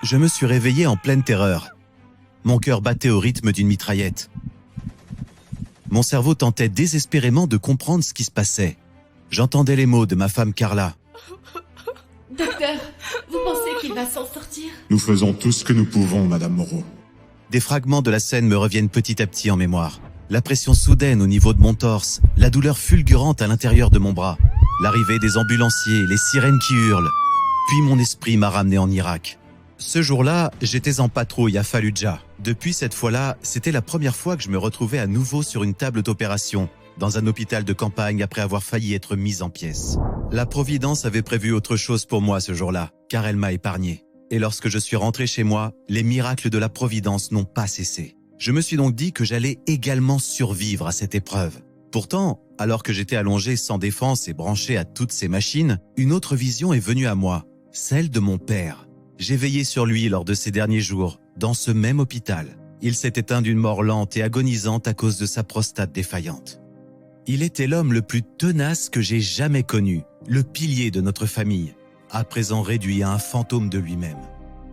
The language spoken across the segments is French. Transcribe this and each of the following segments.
Je me suis réveillé en pleine terreur. Mon cœur battait au rythme d'une mitraillette. Mon cerveau tentait désespérément de comprendre ce qui se passait. J'entendais les mots de ma femme Carla. Docteur, vous pensez qu'il va s'en sortir? Nous faisons tout ce que nous pouvons, Madame Moreau. Des fragments de la scène me reviennent petit à petit en mémoire. La pression soudaine au niveau de mon torse, la douleur fulgurante à l'intérieur de mon bras, l'arrivée des ambulanciers, les sirènes qui hurlent. Puis mon esprit m'a ramené en Irak. Ce jour-là, j'étais en patrouille à Fallujah. Depuis cette fois-là, c'était la première fois que je me retrouvais à nouveau sur une table d'opération, dans un hôpital de campagne après avoir failli être mis en pièces. La Providence avait prévu autre chose pour moi ce jour-là, car elle m'a épargné. Et lorsque je suis rentré chez moi, les miracles de la Providence n'ont pas cessé. Je me suis donc dit que j'allais également survivre à cette épreuve. Pourtant, alors que j'étais allongé sans défense et branché à toutes ces machines, une autre vision est venue à moi, celle de mon père. J'ai veillé sur lui lors de ces derniers jours, dans ce même hôpital. Il s'est éteint d'une mort lente et agonisante à cause de sa prostate défaillante. Il était l'homme le plus tenace que j'ai jamais connu, le pilier de notre famille, à présent réduit à un fantôme de lui-même.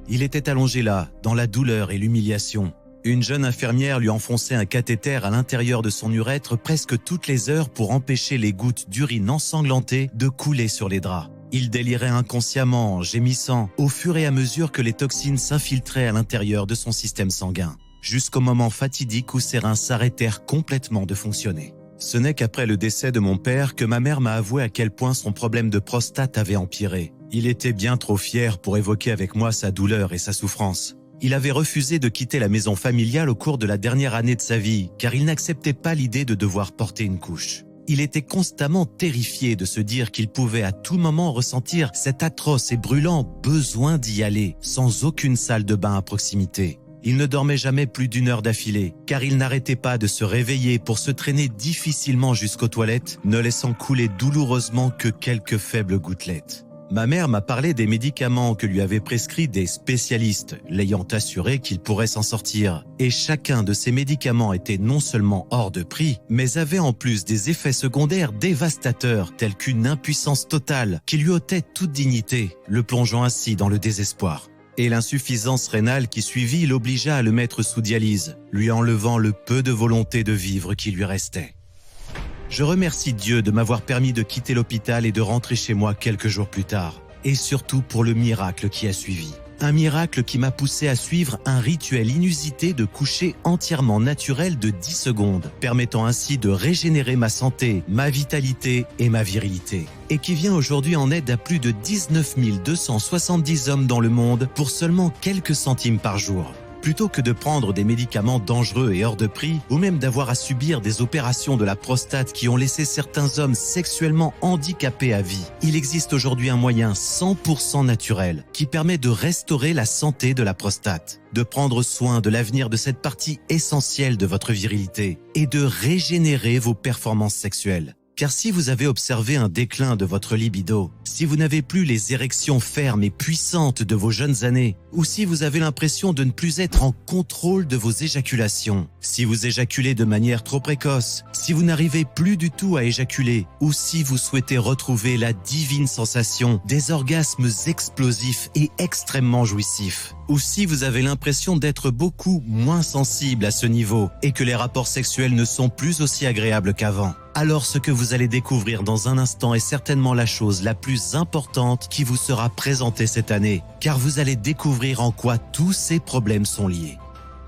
Il était allongé là, dans la douleur et l'humiliation. Une jeune infirmière lui enfonçait un cathéter à l'intérieur de son urètre presque toutes les heures pour empêcher les gouttes d'urine ensanglantées de couler sur les draps. Il délirait inconsciemment, gémissant, au fur et à mesure que les toxines s'infiltraient à l'intérieur de son système sanguin, jusqu'au moment fatidique où ses reins s'arrêtèrent complètement de fonctionner. Ce n'est qu'après le décès de mon père que ma mère m'a avoué à quel point son problème de prostate avait empiré. Il était bien trop fier pour évoquer avec moi sa douleur et sa souffrance. Il avait refusé de quitter la maison familiale au cours de la dernière année de sa vie, car il n'acceptait pas l'idée de devoir porter une couche. Il était constamment terrifié de se dire qu'il pouvait à tout moment ressentir cet atroce et brûlant besoin d'y aller, sans aucune salle de bain à proximité. Il ne dormait jamais plus d'1 heure d'affilée, car il n'arrêtait pas de se réveiller pour se traîner difficilement jusqu'aux toilettes, ne laissant couler douloureusement que quelques faibles gouttelettes. Ma mère m'a parlé des médicaments que lui avaient prescrits des spécialistes, l'ayant assuré qu'il pourrait s'en sortir. Et chacun de ces médicaments était non seulement hors de prix, mais avait en plus des effets secondaires dévastateurs, tels qu'une impuissance totale qui lui ôtait toute dignité, le plongeant ainsi dans le désespoir. Et l'insuffisance rénale qui suivit l'obligea à le mettre sous dialyse, lui enlevant le peu de volonté de vivre qui lui restait. Je remercie Dieu de m'avoir permis de quitter l'hôpital et de rentrer chez moi quelques jours plus tard. Et surtout pour le miracle qui a suivi. Un miracle qui m'a poussé à suivre un rituel inusité de coucher entièrement naturel de 10 secondes, permettant ainsi de régénérer ma santé, ma vitalité et ma virilité. Et qui vient aujourd'hui en aide à plus de 19 270 hommes dans le monde pour seulement quelques centimes par jour. Plutôt que de prendre des médicaments dangereux et hors de prix, ou même d'avoir à subir des opérations de la prostate qui ont laissé certains hommes sexuellement handicapés à vie, il existe aujourd'hui un moyen 100% naturel qui permet de restaurer la santé de la prostate, de prendre soin de l'avenir de cette partie essentielle de votre virilité et de régénérer vos performances sexuelles. Car si vous avez observé un déclin de votre libido, si vous n'avez plus les érections fermes et puissantes de vos jeunes années, ou si vous avez l'impression de ne plus être en contrôle de vos éjaculations, si vous éjaculez de manière trop précoce, si vous n'arrivez plus du tout à éjaculer, ou si vous souhaitez retrouver la divine sensation des orgasmes explosifs et extrêmement jouissifs, ou si vous avez l'impression d'être beaucoup moins sensible à ce niveau et que les rapports sexuels ne sont plus aussi agréables qu'avant, alors ce que vous allez découvrir dans un instant est certainement la chose la plus importante qui vous sera présentée cette année, car vous allez découvrir en quoi tous ces problèmes sont liés.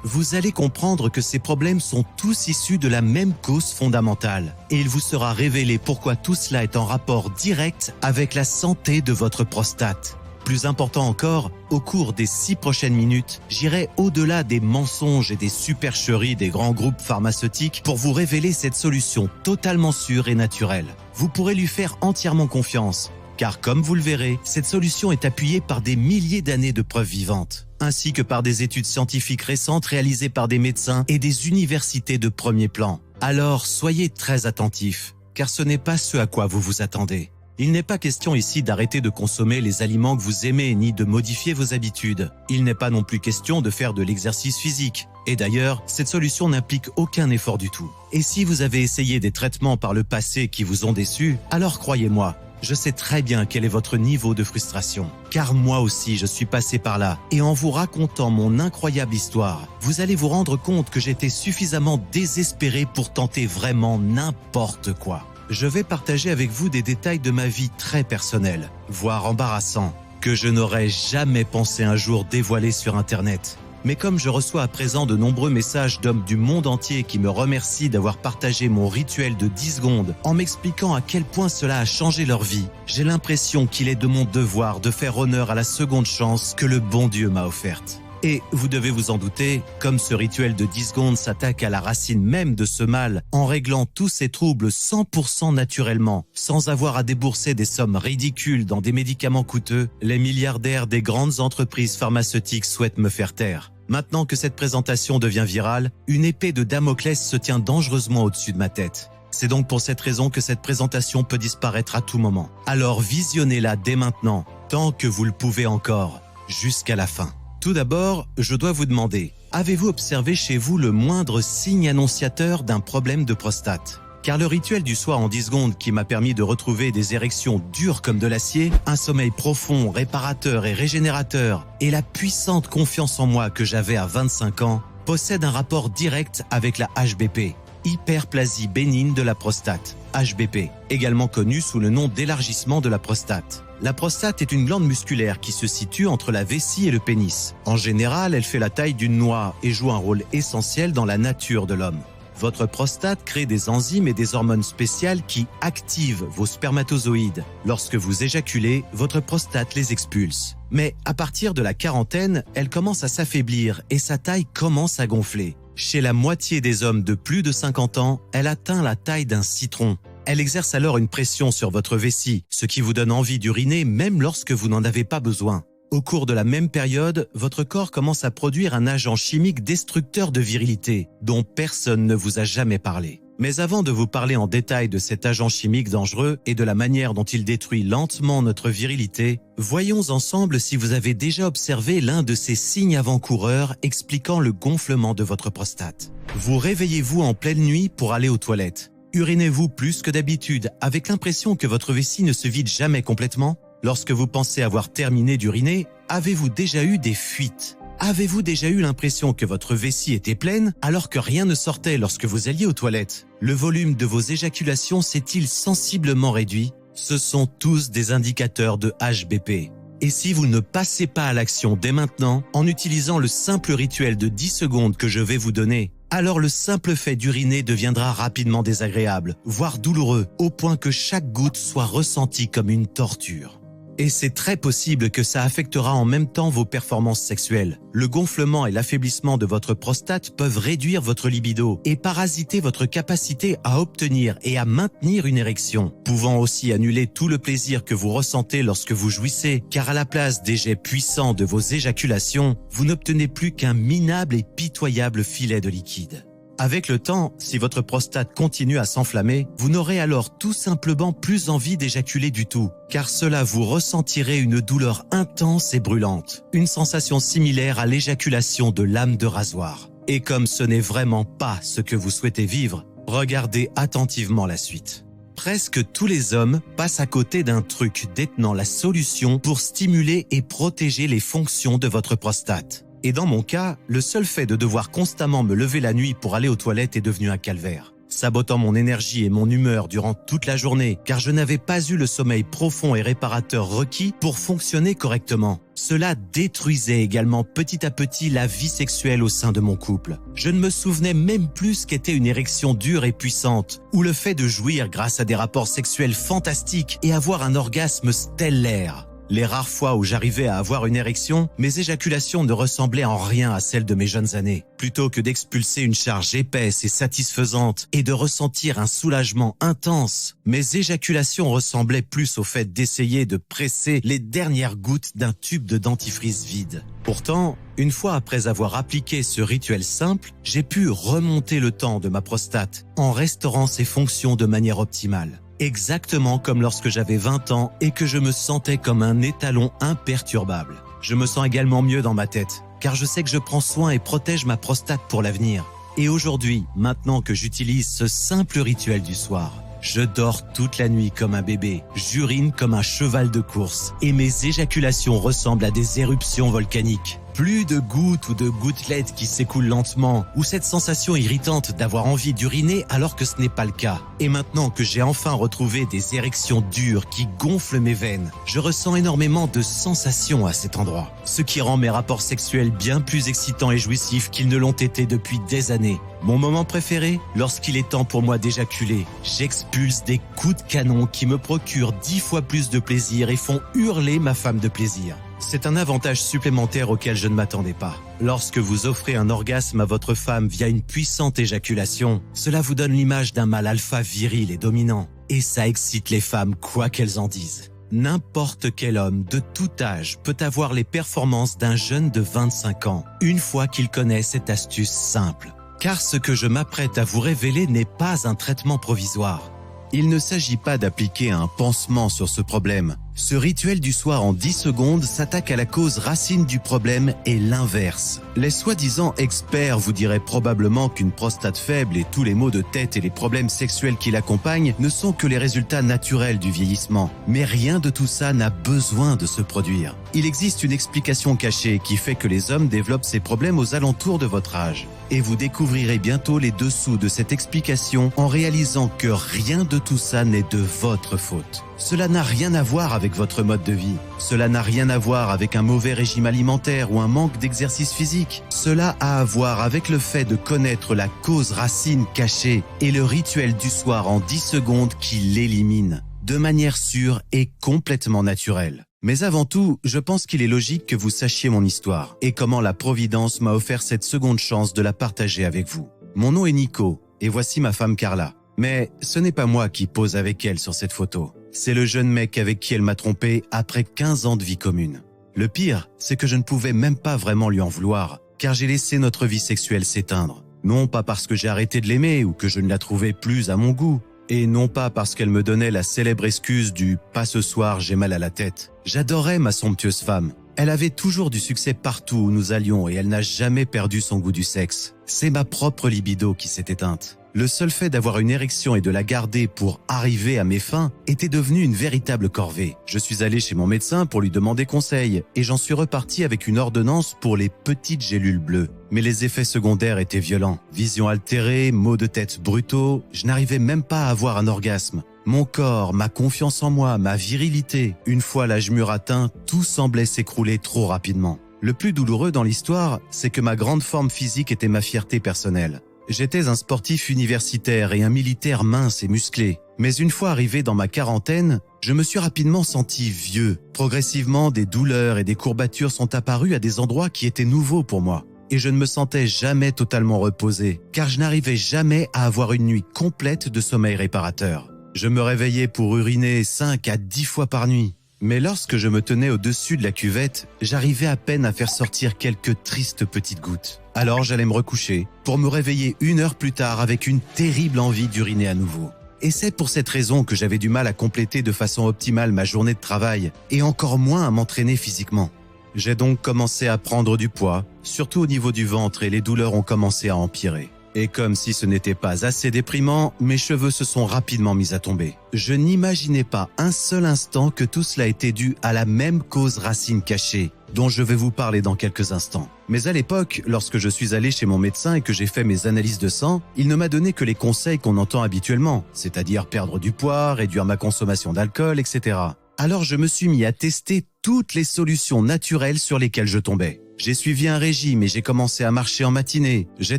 Vous allez comprendre que ces problèmes sont tous issus de la même cause fondamentale, et il vous sera révélé pourquoi tout cela est en rapport direct avec la santé de votre prostate. Plus important encore, au cours des 6 prochaines minutes, j'irai au-delà des mensonges et des supercheries des grands groupes pharmaceutiques pour vous révéler cette solution totalement sûre et naturelle. Vous pourrez lui faire entièrement confiance, car comme vous le verrez, cette solution est appuyée par des milliers d'années de preuves vivantes, ainsi que par des études scientifiques récentes réalisées par des médecins et des universités de premier plan. Alors soyez très attentifs, car ce n'est pas ce à quoi vous vous attendez. Il n'est pas question ici d'arrêter de consommer les aliments que vous aimez ni de modifier vos habitudes. Il n'est pas non plus question de faire de l'exercice physique. Et d'ailleurs, cette solution n'implique aucun effort du tout. Et si vous avez essayé des traitements par le passé qui vous ont déçu, alors croyez-moi, Je sais très bien quel est votre niveau de frustration, car moi aussi je suis passé par là, et en vous racontant mon incroyable histoire, vous allez vous rendre compte que j'étais suffisamment désespéré pour tenter vraiment n'importe quoi. Je vais partager avec vous des détails de ma vie très personnelle, voire embarrassants, que je n'aurais jamais pensé un jour dévoiler sur Internet. Mais comme je reçois à présent de nombreux messages d'hommes du monde entier qui me remercient d'avoir partagé mon rituel de 10 secondes en m'expliquant à quel point cela a changé leur vie, j'ai l'impression qu'il est de mon devoir de faire honneur à la seconde chance que le bon Dieu m'a offerte. Et vous devez vous en douter, comme ce rituel de 10 secondes s'attaque à la racine même de ce mal en réglant tous ces troubles 100% naturellement, sans avoir à débourser des sommes ridicules dans des médicaments coûteux, les milliardaires des grandes entreprises pharmaceutiques souhaitent me faire taire. Maintenant que cette présentation devient virale, une épée de Damoclès se tient dangereusement au-dessus de ma tête. C'est donc pour cette raison que cette présentation peut disparaître à tout moment. Alors visionnez-la dès maintenant, tant que vous le pouvez encore, jusqu'à la fin. Tout d'abord, je dois vous demander, avez-vous observé chez vous le moindre signe annonciateur d'un problème de prostate ? Car le rituel du soir en 10 secondes qui m'a permis de retrouver des érections dures comme de l'acier, un sommeil profond, réparateur et régénérateur, et la puissante confiance en moi que j'avais à 25 ans, possède un rapport direct avec la HBP, hyperplasie bénigne de la prostate, HBP, également connue sous le nom d'élargissement de la prostate. La prostate est une glande musculaire qui se situe entre la vessie et le pénis. En général, elle fait la taille d'une noix et joue un rôle essentiel dans la nature de l'homme. Votre prostate crée des enzymes et des hormones spéciales qui activent vos spermatozoïdes. Lorsque vous éjaculez, votre prostate les expulse. Mais à partir de la quarantaine, elle commence à s'affaiblir et sa taille commence à gonfler. Chez la moitié des hommes de plus de 50 ans, elle atteint la taille d'un citron. Elle exerce alors une pression sur votre vessie, ce qui vous donne envie d'uriner même lorsque vous n'en avez pas besoin. Au cours de la même période, votre corps commence à produire un agent chimique destructeur de virilité, dont personne ne vous a jamais parlé. Mais avant de vous parler en détail de cet agent chimique dangereux et de la manière dont il détruit lentement notre virilité, voyons ensemble si vous avez déjà observé l'un de ces signes avant-coureurs expliquant le gonflement de votre prostate. Vous réveillez-vous en pleine nuit pour aller aux toilettes. Urinez-vous plus que d'habitude avec l'impression que votre vessie ne se vide jamais complètement ? Lorsque vous pensez avoir terminé d'uriner, avez-vous déjà eu des fuites ? Avez-vous déjà eu l'impression que votre vessie était pleine alors que rien ne sortait lorsque vous alliez aux toilettes ? Le volume de vos éjaculations s'est-il sensiblement réduit ? Ce sont tous des indicateurs de HBP. Et si vous ne passez pas à l'action dès maintenant, en utilisant le simple rituel de 10 secondes que je vais vous donner, alors le simple fait d'uriner deviendra rapidement désagréable, voire douloureux, au point que chaque goutte soit ressentie comme une torture. Et c'est très possible que ça affectera en même temps vos performances sexuelles. Le gonflement et l'affaiblissement de votre prostate peuvent réduire votre libido et parasiter votre capacité à obtenir et à maintenir une érection, pouvant aussi annuler tout le plaisir que vous ressentez lorsque vous jouissez, car à la place des jets puissants de vos éjaculations, vous n'obtenez plus qu'un minable et pitoyable filet de liquide. Avec le temps, si votre prostate continue à s'enflammer, vous n'aurez alors tout simplement plus envie d'éjaculer du tout, car cela vous ressentirez une douleur intense et brûlante, une sensation similaire à l'éjaculation de lame de rasoir. Et comme ce n'est vraiment pas ce que vous souhaitez vivre, regardez attentivement la suite. Presque tous les hommes passent à côté d'un truc détenant la solution pour stimuler et protéger les fonctions de votre prostate. Et dans mon cas, le seul fait de devoir constamment me lever la nuit pour aller aux toilettes est devenu un calvaire, sabotant mon énergie et mon humeur durant toute la journée, car je n'avais pas eu le sommeil profond et réparateur requis pour fonctionner correctement. Cela détruisait également petit à petit la vie sexuelle au sein de mon couple. Je ne me souvenais même plus ce qu'était une érection dure et puissante, ou le fait de jouir grâce à des rapports sexuels fantastiques et avoir un orgasme stellaire. Les rares fois où j'arrivais à avoir une érection, mes éjaculations ne ressemblaient en rien à celles de mes jeunes années. Plutôt que d'expulser une charge épaisse et satisfaisante et de ressentir un soulagement intense, mes éjaculations ressemblaient plus au fait d'essayer de presser les dernières gouttes d'un tube de dentifrice vide. Pourtant, une fois après avoir appliqué ce rituel simple, j'ai pu remonter le temps de ma prostate en restaurant ses fonctions de manière optimale. Exactement comme lorsque j'avais 20 ans et que je me sentais comme un étalon imperturbable. Je me sens également mieux dans ma tête, car je sais que je prends soin et protège ma prostate pour l'avenir. Et aujourd'hui, maintenant que j'utilise ce simple rituel du soir, Je dors toute la nuit comme un bébé, j'urine comme un cheval de course et mes éjaculations ressemblent à des éruptions volcaniques. Plus de gouttes ou de gouttelettes qui s'écoulent lentement, ou cette sensation irritante d'avoir envie d'uriner alors que ce n'est pas le cas. Et maintenant que j'ai enfin retrouvé des érections dures qui gonflent mes veines, je ressens énormément de sensations à cet endroit. Ce qui rend mes rapports sexuels bien plus excitants et jouissifs qu'ils ne l'ont été depuis des années. Mon moment préféré, lorsqu'il est temps pour moi d'éjaculer, j'expulse des coups de canon qui me procurent 10 fois plus de plaisir et font hurler ma femme de plaisir. C'est un avantage supplémentaire auquel je ne m'attendais pas. Lorsque vous offrez un orgasme à votre femme via une puissante éjaculation, cela vous donne l'image d'un mâle alpha viril et dominant. Et ça excite les femmes quoi qu'elles en disent. N'importe quel homme de tout âge peut avoir les performances d'un jeune de 25 ans, une fois qu'il connaît cette astuce simple. Car ce que je m'apprête à vous révéler n'est pas un traitement provisoire. Il ne s'agit pas d'appliquer un pansement sur ce problème. Ce rituel du soir en 10 secondes s'attaque à la cause racine du problème et l'inverse. Les soi-disant experts vous diraient probablement qu'une prostate faible et tous les maux de tête et les problèmes sexuels qui l'accompagnent ne sont que les résultats naturels du vieillissement. Mais rien de tout ça n'a besoin de se produire. Il existe une explication cachée qui fait que les hommes développent ces problèmes aux alentours de votre âge. Et vous découvrirez bientôt les dessous de cette explication en réalisant que rien de tout ça n'est de votre faute. Cela n'a rien à voir avec votre mode de vie. Cela n'a rien à voir avec un mauvais régime alimentaire ou un manque d'exercice physique. Cela a à voir avec le fait de connaître la cause racine cachée et le rituel du soir en 10 secondes qui l'élimine, de manière sûre et complètement naturelle. Mais avant tout, je pense qu'il est logique que vous sachiez mon histoire et comment la Providence m'a offert cette seconde chance de la partager avec vous. Mon nom est Nico et voici ma femme Carla. Mais ce n'est pas moi qui pose avec elle sur cette photo. C'est le jeune mec avec qui elle m'a trompé après 15 ans de vie commune. Le pire, c'est que je ne pouvais même pas vraiment lui en vouloir, car j'ai laissé notre vie sexuelle s'éteindre. Non pas parce que j'ai arrêté de l'aimer ou que je ne la trouvais plus à mon goût, et non pas parce qu'elle me donnait la célèbre excuse du « pas ce soir, j'ai mal à la tête ». J'adorais ma somptueuse femme. Elle avait toujours du succès partout où nous allions et elle n'a jamais perdu son goût du sexe. C'est ma propre libido qui s'est éteinte. Le seul fait d'avoir une érection et de la garder pour arriver à mes fins était devenu une véritable corvée. Je suis allé chez mon médecin pour lui demander conseil et j'en suis reparti avec une ordonnance pour les petites gélules bleues. Mais les effets secondaires étaient violents. Vision altérée, maux de tête brutaux, je n'arrivais même pas à avoir un orgasme. Mon corps, ma confiance en moi, ma virilité, une fois l'âge mûr atteint, tout semblait s'écrouler trop rapidement. Le plus douloureux dans l'histoire, c'est que ma grande forme physique était ma fierté personnelle. J'étais un sportif universitaire et un militaire mince et musclé. Mais une fois arrivé dans ma quarantaine, je me suis rapidement senti vieux. Progressivement, des douleurs et des courbatures sont apparues à des endroits qui étaient nouveaux pour moi. Et je ne me sentais jamais totalement reposé, car je n'arrivais jamais à avoir une nuit complète de sommeil réparateur. Je me réveillais pour uriner 5 à 10 fois par nuit. Mais lorsque je me tenais au-dessus de la cuvette, j'arrivais à peine à faire sortir quelques tristes petites gouttes. Alors j'allais me recoucher pour me réveiller 1 heure plus tard avec une terrible envie d'uriner à nouveau. Et c'est pour cette raison que j'avais du mal à compléter de façon optimale ma journée de travail et encore moins à m'entraîner physiquement. J'ai donc commencé à prendre du poids, surtout au niveau du ventre et les douleurs ont commencé à empirer. Et comme si ce n'était pas assez déprimant, mes cheveux se sont rapidement mis à tomber. Je n'imaginais pas un seul instant que tout cela était dû à la même cause racine cachée, dont je vais vous parler dans quelques instants. Mais à l'époque, lorsque je suis allé chez mon médecin et que j'ai fait mes analyses de sang, il ne m'a donné que les conseils qu'on entend habituellement, c'est-à-dire perdre du poids, réduire ma consommation d'alcool, etc. Alors je me suis mis à tester toutes les solutions naturelles sur lesquelles je tombais. J'ai suivi un régime et j'ai commencé à marcher en matinée. J'ai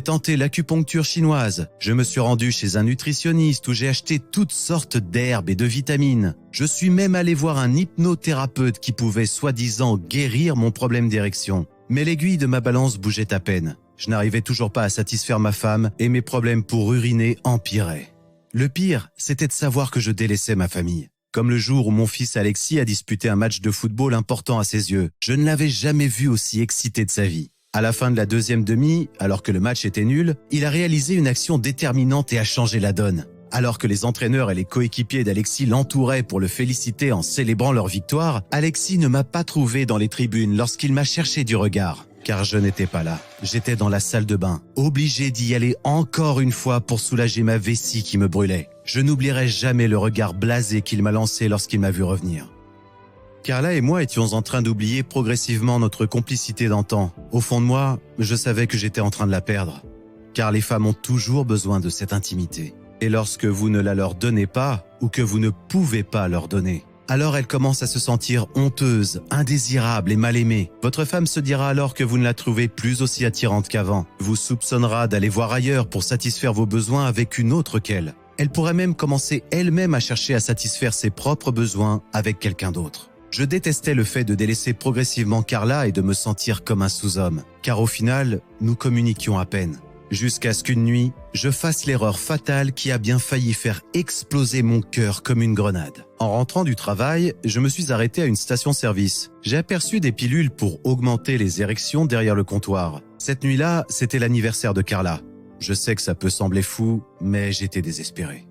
tenté l'acupuncture chinoise. Je me suis rendu chez un nutritionniste où j'ai acheté toutes sortes d'herbes et de vitamines. Je suis même allé voir un hypnothérapeute qui pouvait soi-disant guérir mon problème d'érection. Mais l'aiguille de ma balance bougeait à peine. Je n'arrivais toujours pas à satisfaire ma femme et mes problèmes pour uriner empiraient. Le pire, c'était de savoir que je délaissais ma famille. Comme le jour où mon fils Alexis a disputé un match de football important à ses yeux. Je ne l'avais jamais vu aussi excité de sa vie. À la fin de la deuxième demi, alors que le match était nul, il a réalisé une action déterminante et a changé la donne. Alors que les entraîneurs et les coéquipiers d'Alexis l'entouraient pour le féliciter en célébrant leur victoire, Alexis ne m'a pas trouvé dans les tribunes lorsqu'il m'a cherché du regard. Car je n'étais pas là. J'étais dans la salle de bain, obligé d'y aller encore une fois pour soulager ma vessie qui me brûlait. Je n'oublierai jamais le regard blasé qu'il m'a lancé lorsqu'il m'a vu revenir. Carla et moi étions en train d'oublier progressivement notre complicité d'antan. Au fond de moi, je savais que j'étais en train de la perdre. Car les femmes ont toujours besoin de cette intimité. Et lorsque vous ne la leur donnez pas, ou que vous ne pouvez pas leur donner, alors elles commencent à se sentir honteuses, indésirables et mal aimées. Votre femme se dira alors que vous ne la trouvez plus aussi attirante qu'avant. Vous soupçonnera d'aller voir ailleurs pour satisfaire vos besoins avec une autre qu'elle. Elle pourrait même commencer elle-même à chercher à satisfaire ses propres besoins avec quelqu'un d'autre. Je détestais le fait de délaisser progressivement Carla et de me sentir comme un sous-homme, car au final, nous communiquions à peine. Jusqu'à ce qu'une nuit, je fasse l'erreur fatale qui a bien failli faire exploser mon cœur comme une grenade. En rentrant du travail, je me suis arrêté à une station-service. J'ai aperçu des pilules pour augmenter les érections derrière le comptoir. Cette nuit-là, c'était l'anniversaire de Carla. Je sais que ça peut sembler fou, mais j'étais désespéré.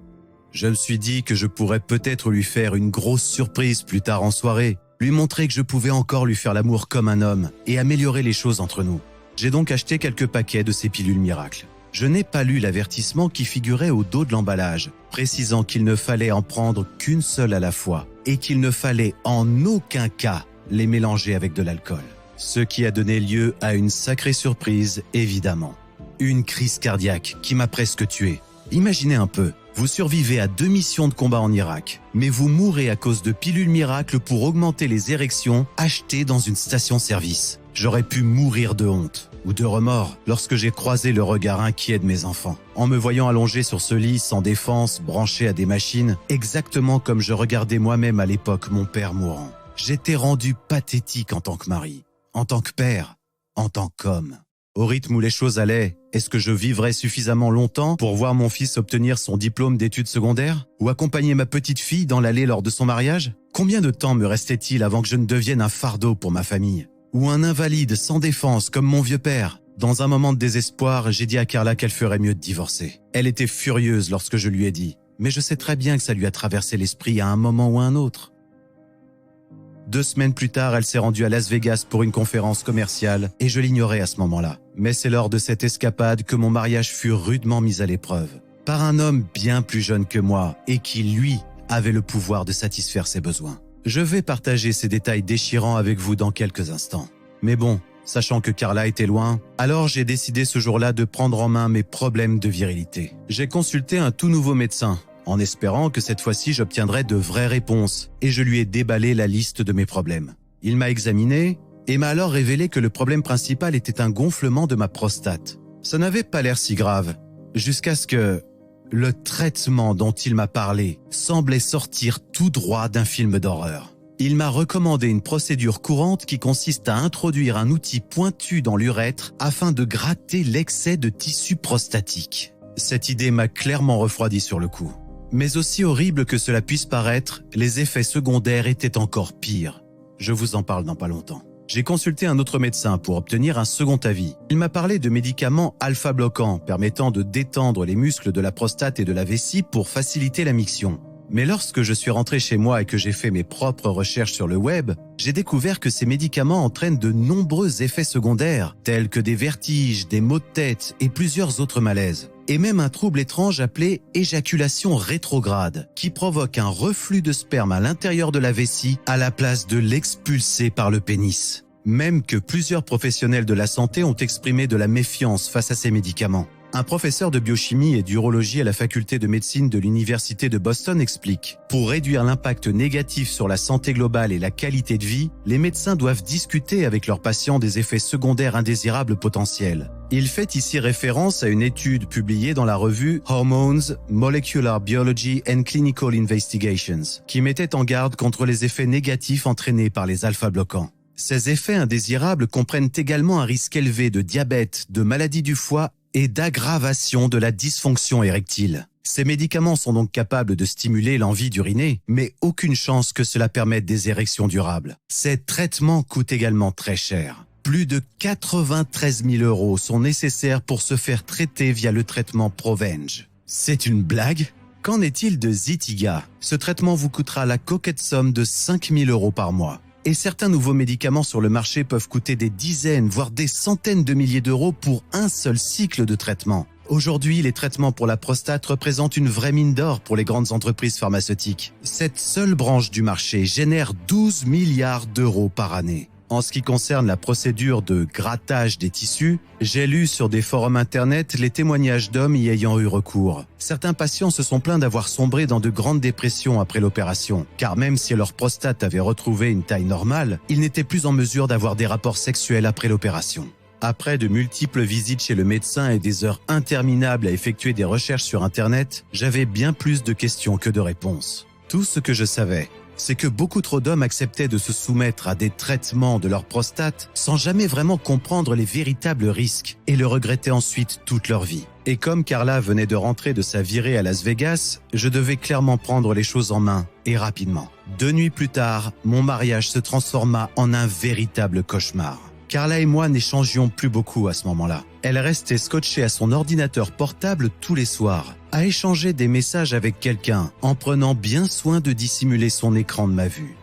Je me suis dit que je pourrais peut-être lui faire une grosse surprise plus tard en soirée, lui montrer que je pouvais encore lui faire l'amour comme un homme et améliorer les choses entre nous. J'ai donc acheté quelques paquets de ces pilules miracles. Je n'ai pas lu l'avertissement qui figurait au dos de l'emballage, précisant qu'il ne fallait en prendre qu'une seule à la fois et qu'il ne fallait en aucun cas les mélanger avec de l'alcool. Ce qui a donné lieu à une sacrée surprise, évidemment. Une crise cardiaque qui m'a presque tué. Imaginez un peu, vous survivez à 2 missions de combat en Irak, mais vous mourrez à cause de pilules miracles pour augmenter les érections achetées dans une station-service. J'aurais pu mourir de honte ou de remords lorsque j'ai croisé le regard inquiet de mes enfants. En me voyant allongé sur ce lit sans défense, branché à des machines, exactement comme je regardais moi-même à l'époque mon père mourant. J'étais rendu pathétique en tant que mari, en tant que père, en tant qu'homme. Au rythme où les choses allaient, est-ce que je vivrais suffisamment longtemps pour voir mon fils obtenir son diplôme d'études secondaires ou accompagner ma petite fille dans l'allée lors de son mariage? Combien de temps me restait-il avant que je ne devienne un fardeau pour ma famille? Ou un invalide sans défense comme mon vieux père? Dans un moment de désespoir, j'ai dit à Carla qu'elle ferait mieux de divorcer. Elle était furieuse lorsque je lui ai dit, mais je sais très bien que ça lui a traversé l'esprit à un moment ou à un autre. 2 semaines plus tard, elle s'est rendue à Las Vegas pour une conférence commerciale et je l'ignorais à ce moment-là. Mais c'est lors de cette escapade que mon mariage fut rudement mis à l'épreuve. Par un homme bien plus jeune que moi et qui, lui, avait le pouvoir de satisfaire ses besoins. Je vais partager ces détails déchirants avec vous dans quelques instants. Mais bon, sachant que Carla était loin, alors j'ai décidé ce jour-là de prendre en main mes problèmes de virilité. J'ai consulté un tout nouveau médecin, en espérant que cette fois-ci j'obtiendrais de vraies réponses, et je lui ai déballé la liste de mes problèmes. Il m'a examiné et m'a alors révélé que le problème principal était un gonflement de ma prostate. Ça n'avait pas l'air si grave, jusqu'à ce que le traitement dont il m'a parlé semblait sortir tout droit d'un film d'horreur. Il m'a recommandé une procédure courante qui consiste à introduire un outil pointu dans l'urètre afin de gratter l'excès de tissu prostatique. Cette idée m'a clairement refroidi sur le coup. Mais aussi horrible que cela puisse paraître, les effets secondaires étaient encore pires. Je vous en parle dans pas longtemps. J'ai consulté un autre médecin pour obtenir un second avis. Il m'a parlé de médicaments alpha-bloquants permettant de détendre les muscles de la prostate et de la vessie pour faciliter la miction. Mais lorsque je suis rentré chez moi et que j'ai fait mes propres recherches sur le web, j'ai découvert que ces médicaments entraînent de nombreux effets secondaires, tels que des vertiges, des maux de tête et plusieurs autres malaises. Et même un trouble étrange appelé éjaculation rétrograde, qui provoque un reflux de sperme à l'intérieur de la vessie à la place de l'expulser par le pénis. Même que plusieurs professionnels de la santé ont exprimé de la méfiance face à ces médicaments. Un professeur de biochimie et d'urologie à la faculté de médecine de l'université de Boston explique « Pour réduire l'impact négatif sur la santé globale et la qualité de vie, les médecins doivent discuter avec leurs patients des effets secondaires indésirables potentiels. » Il fait ici référence à une étude publiée dans la revue Hormones, Molecular Biology and Clinical Investigations, qui mettait en garde contre les effets négatifs entraînés par les alpha-bloquants. Ces effets indésirables comprennent également un risque élevé de diabète, de maladie du foie et d'aggravation de la dysfonction érectile. Ces médicaments sont donc capables de stimuler l'envie d'uriner, mais aucune chance que cela permette des érections durables. Ces traitements coûtent également très cher. Plus de 93 000 € sont nécessaires pour se faire traiter via le traitement Provenge. C'est une blague? Qu'en est-il de Zytiga? Ce traitement vous coûtera la coquette somme de 5 000 € par mois. Et certains nouveaux médicaments sur le marché peuvent coûter des dizaines, voire des centaines de milliers d'euros pour un seul cycle de traitement. Aujourd'hui, les traitements pour la prostate représentent une vraie mine d'or pour les grandes entreprises pharmaceutiques. Cette seule branche du marché génère 12 milliards d'euros par année. En ce qui concerne la procédure de grattage des tissus, j'ai lu sur des forums internet les témoignages d'hommes y ayant eu recours. Certains patients se sont plaints d'avoir sombré dans de grandes dépressions après l'opération, car même si leur prostate avait retrouvé une taille normale, ils n'étaient plus en mesure d'avoir des rapports sexuels après l'opération. Après de multiples visites chez le médecin et des heures interminables à effectuer des recherches sur internet, j'avais bien plus de questions que de réponses. Tout ce que je savais, c'est que beaucoup trop d'hommes acceptaient de se soumettre à des traitements de leur prostate sans jamais vraiment comprendre les véritables risques et le regrettaient ensuite toute leur vie. Et comme Carla venait de rentrer de sa virée à Las Vegas, je devais clairement prendre les choses en main et rapidement. 2 nuits plus tard, mon mariage se transforma en un véritable cauchemar. Carla et moi n'échangions plus beaucoup à ce moment-là. Elle restait scotchée à son ordinateur portable tous les soirs, à échanger des messages avec quelqu'un, en prenant bien soin de dissimuler son écran de ma vue.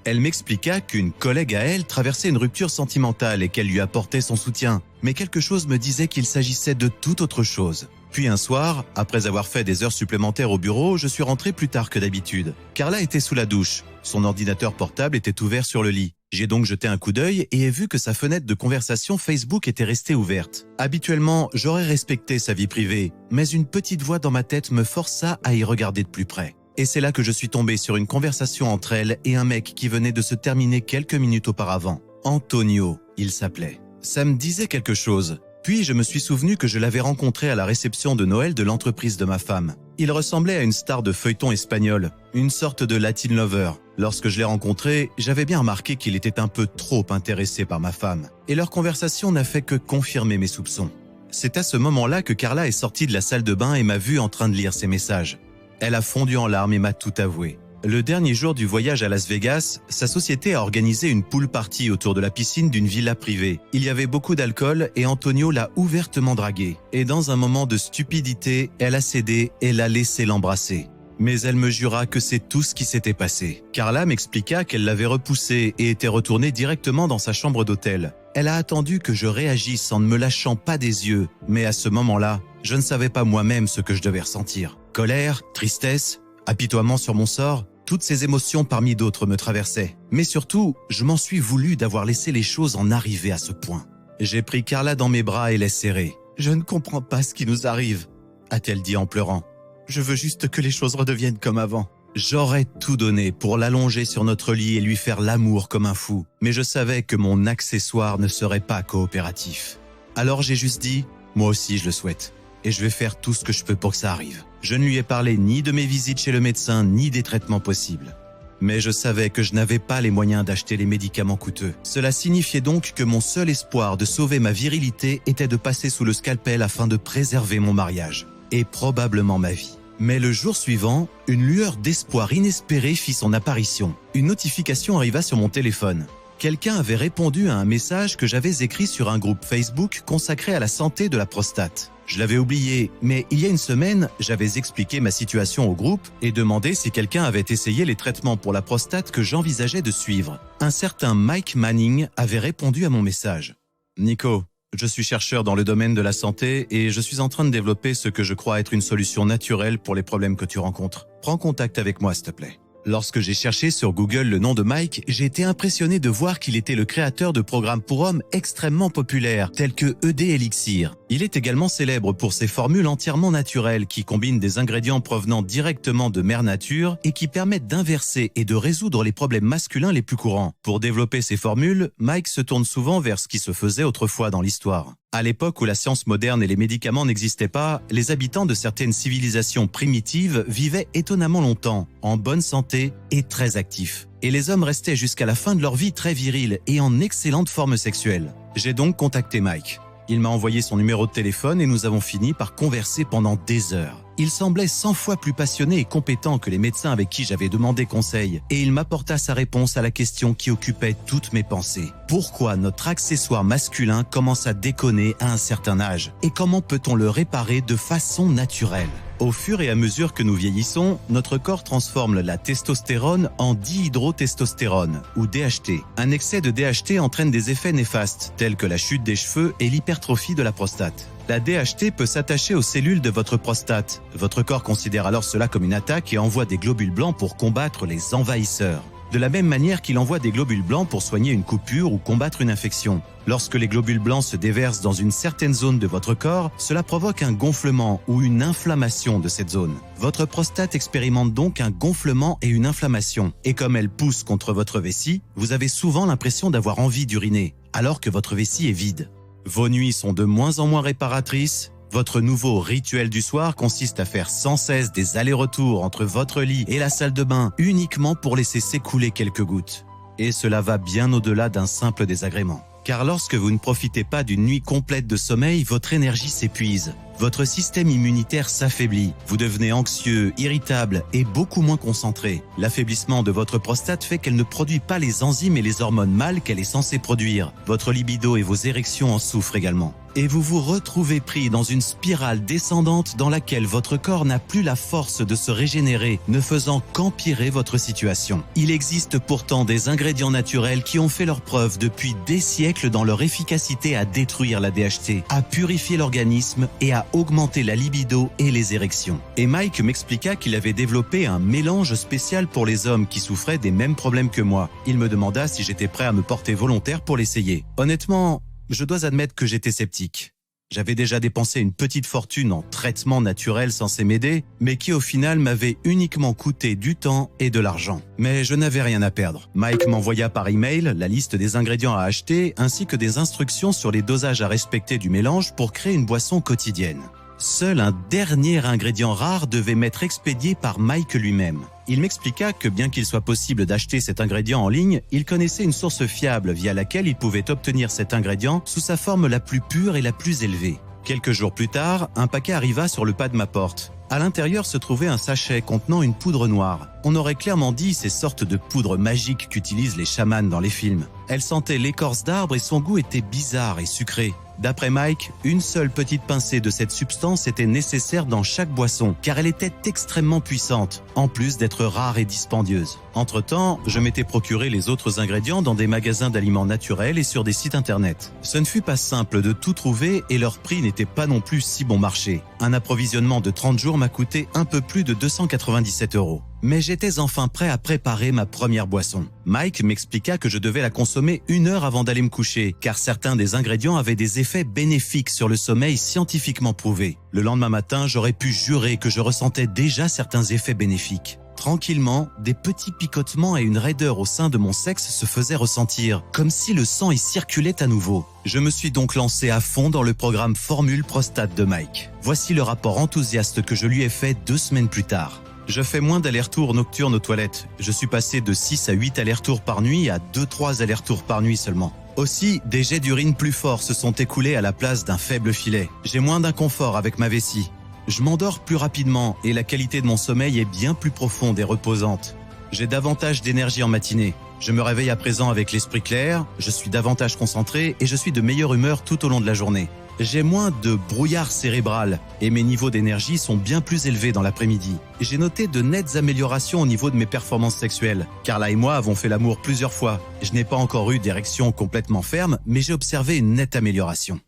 Elle m'expliqua qu'une collègue à elle traversait une rupture sentimentale et qu'elle lui apportait son soutien, mais quelque chose me disait qu'il s'agissait de toute autre chose. Puis un soir, après avoir fait des heures supplémentaires au bureau, je suis rentré plus tard que d'habitude. Carla était sous la douche. Son ordinateur portable était ouvert sur le lit. J'ai donc jeté un coup d'œil et ai vu que sa fenêtre de conversation Facebook était restée ouverte. Habituellement, j'aurais respecté sa vie privée, mais une petite voix dans ma tête me força à y regarder de plus près. Et c'est là que je suis tombé sur une conversation entre elle et un mec qui venait de se terminer quelques minutes auparavant. Antonio, il s'appelait. Ça me disait quelque chose. Puis je me suis souvenu que je l'avais rencontré à la réception de Noël de l'entreprise de ma femme. Il ressemblait à une star de feuilleton espagnol, une sorte de Latin lover. Lorsque je l'ai rencontré, j'avais bien remarqué qu'il était un peu trop intéressé par ma femme. Et leur conversation n'a fait que confirmer mes soupçons. C'est à ce moment-là que Carla est sortie de la salle de bain et m'a vu en train de lire ses messages. Elle a fondu en larmes et m'a tout avoué. Le dernier jour du voyage à Las Vegas, sa société a organisé une pool party autour de la piscine d'une villa privée. Il y avait beaucoup d'alcool et Antonio l'a ouvertement draguée. Et dans un moment de stupidité, elle a cédé et l'a laissé l'embrasser. Mais elle me jura que c'est tout ce qui s'était passé. Carla m'expliqua qu'elle l'avait repoussé et était retournée directement dans sa chambre d'hôtel. Elle a attendu que je réagisse en ne me lâchant pas des yeux, mais à ce moment-là, je ne savais pas moi-même ce que je devais ressentir. Colère, tristesse, apitoiement sur mon sort, toutes ces émotions parmi d'autres me traversaient. Mais surtout, je m'en suis voulu d'avoir laissé les choses en arriver à ce point. J'ai pris Carla dans mes bras et l'ai serrée. « Je ne comprends pas ce qui nous arrive », a-t-elle dit en pleurant. « Je veux juste que les choses redeviennent comme avant. » J'aurais tout donné pour l'allonger sur notre lit et lui faire l'amour comme un fou, mais je savais que mon accessoire ne serait pas coopératif. Alors j'ai juste dit « Moi aussi je le souhaite, et je vais faire tout ce que je peux pour que ça arrive. » Je ne lui ai parlé ni de mes visites chez le médecin, ni des traitements possibles. Mais je savais que je n'avais pas les moyens d'acheter les médicaments coûteux. Cela signifiait donc que mon seul espoir de sauver ma virilité était de passer sous le scalpel afin de préserver mon mariage. Et probablement ma vie. Mais le jour suivant, une lueur d'espoir inespérée fit son apparition. Une notification arriva sur mon téléphone. Quelqu'un avait répondu à un message que j'avais écrit sur un groupe Facebook consacré à la santé de la prostate. Je l'avais oublié, mais il y a une semaine, j'avais expliqué ma situation au groupe et demandé si quelqu'un avait essayé les traitements pour la prostate que j'envisageais de suivre. Un certain Mike Manning avait répondu à mon message. « Nico, je suis chercheur dans le domaine de la santé et je suis en train de développer ce que je crois être une solution naturelle pour les problèmes que tu rencontres. Prends contact avec moi, s'il te plaît. » Lorsque j'ai cherché sur Google le nom de Mike, j'ai été impressionné de voir qu'il était le créateur de programmes pour hommes extrêmement populaires, tels que ED Elixir. Il est également célèbre pour ses formules entièrement naturelles qui combinent des ingrédients provenant directement de Mère Nature et qui permettent d'inverser et de résoudre les problèmes masculins les plus courants. Pour développer ces formules, Mike se tourne souvent vers ce qui se faisait autrefois dans l'histoire. À l'époque où la science moderne et les médicaments n'existaient pas, les habitants de certaines civilisations primitives vivaient étonnamment longtemps, en bonne santé et très actifs. Et les hommes restaient jusqu'à la fin de leur vie très virils et en excellente forme sexuelle. J'ai donc contacté Mike. Il m'a envoyé son numéro de téléphone et nous avons fini par converser pendant des heures. Il semblait 100 fois plus passionné et compétent que les médecins avec qui j'avais demandé conseil, et il m'apporta sa réponse à la question qui occupait toutes mes pensées. Pourquoi notre accessoire masculin commence à déconner à un certain âge? Et comment peut-on le réparer de façon naturelle? Au fur et à mesure que nous vieillissons, notre corps transforme la testostérone en dihydrotestostérone, ou DHT. Un excès de DHT entraîne des effets néfastes, tels que la chute des cheveux et l'hypertrophie de la prostate. La DHT peut s'attacher aux cellules de votre prostate. Votre corps considère alors cela comme une attaque et envoie des globules blancs pour combattre les envahisseurs. De la même manière qu'il envoie des globules blancs pour soigner une coupure ou combattre une infection. Lorsque les globules blancs se déversent dans une certaine zone de votre corps, cela provoque un gonflement ou une inflammation de cette zone. Votre prostate expérimente donc un gonflement et une inflammation. Et comme elle pousse contre votre vessie, vous avez souvent l'impression d'avoir envie d'uriner, alors que votre vessie est vide. Vos nuits sont de moins en moins réparatrices. Votre nouveau rituel du soir consiste à faire sans cesse des allers-retours entre votre lit et la salle de bain uniquement pour laisser s'écouler quelques gouttes. Et cela va bien au-delà d'un simple désagrément. Car lorsque vous ne profitez pas d'une nuit complète de sommeil, votre énergie s'épuise. Votre système immunitaire s'affaiblit. Vous devenez anxieux, irritable et beaucoup moins concentré. L'affaiblissement de votre prostate fait qu'elle ne produit pas les enzymes et les hormones mâles qu'elle est censée produire. Votre libido et vos érections en souffrent également. Et vous vous retrouvez pris dans une spirale descendante dans laquelle votre corps n'a plus la force de se régénérer, ne faisant qu'empirer votre situation. Il existe pourtant des ingrédients naturels qui ont fait leur preuve depuis des siècles dans leur efficacité à détruire la DHT, à purifier l'organisme et à augmenter la libido et les érections. Et Mike m'expliqua qu'il avait développé un mélange spécial pour les hommes qui souffraient des mêmes problèmes que moi. Il me demanda si j'étais prêt à me porter volontaire pour l'essayer. Honnêtement, je dois admettre que j'étais sceptique. J'avais déjà dépensé une petite fortune en traitements naturels censés m'aider, mais qui au final m'avait uniquement coûté du temps et de l'argent. Mais je n'avais rien à perdre. Mike m'envoya par email la liste des ingrédients à acheter ainsi que des instructions sur les dosages à respecter du mélange pour créer une boisson quotidienne. Seul un dernier ingrédient rare devait m'être expédié par Mike lui-même. Il m'expliqua que bien qu'il soit possible d'acheter cet ingrédient en ligne, il connaissait une source fiable via laquelle il pouvait obtenir cet ingrédient sous sa forme la plus pure et la plus élevée. Quelques jours plus tard, un paquet arriva sur le pas de ma porte. À l'intérieur se trouvait un sachet contenant une poudre noire. On aurait clairement dit ces sortes de poudres magiques qu'utilisent les chamans dans les films. Elle sentait l'écorce d'arbre et son goût était bizarre et sucré. D'après Mike, une seule petite pincée de cette substance était nécessaire dans chaque boisson, car elle était extrêmement puissante, en plus d'être rare et dispendieuse. Entre-temps, je m'étais procuré les autres ingrédients dans des magasins d'aliments naturels et sur des sites internet. Ce ne fut pas simple de tout trouver et leur prix n'était pas non plus si bon marché. Un approvisionnement de 30 jours m'a coûté un peu plus de 297 €. Mais j'étais enfin prêt à préparer ma première boisson. Mike m'expliqua que je devais la consommer 1 heure avant d'aller me coucher, car certains des ingrédients avaient des effets bénéfiques sur le sommeil scientifiquement prouvés. Le lendemain matin, j'aurais pu jurer que je ressentais déjà certains effets bénéfiques. Tranquillement, des petits picotements et une raideur au sein de mon sexe se faisaient ressentir, comme si le sang y circulait à nouveau. Je me suis donc lancé à fond dans le programme Formule Prostate de Mike. Voici le rapport enthousiaste que je lui ai fait 2 semaines plus tard. Je fais moins d'allers-retours nocturnes aux toilettes. Je suis passé de 6 à 8 allers-retours par nuit à 2-3 allers-retours par nuit seulement. Aussi, des jets d'urine plus forts se sont écoulés à la place d'un faible filet. J'ai moins d'inconfort avec ma vessie. Je m'endors plus rapidement et la qualité de mon sommeil est bien plus profonde et reposante. J'ai davantage d'énergie en matinée. Je me réveille à présent avec l'esprit clair, je suis davantage concentré et je suis de meilleure humeur tout au long de la journée. J'ai moins de brouillard cérébral et mes niveaux d'énergie sont bien plus élevés dans l'après-midi. J'ai noté de nettes améliorations au niveau de mes performances sexuelles. Carla et moi avons fait l'amour plusieurs fois. Je n'ai pas encore eu d'érection complètement ferme, mais j'ai observé une nette amélioration.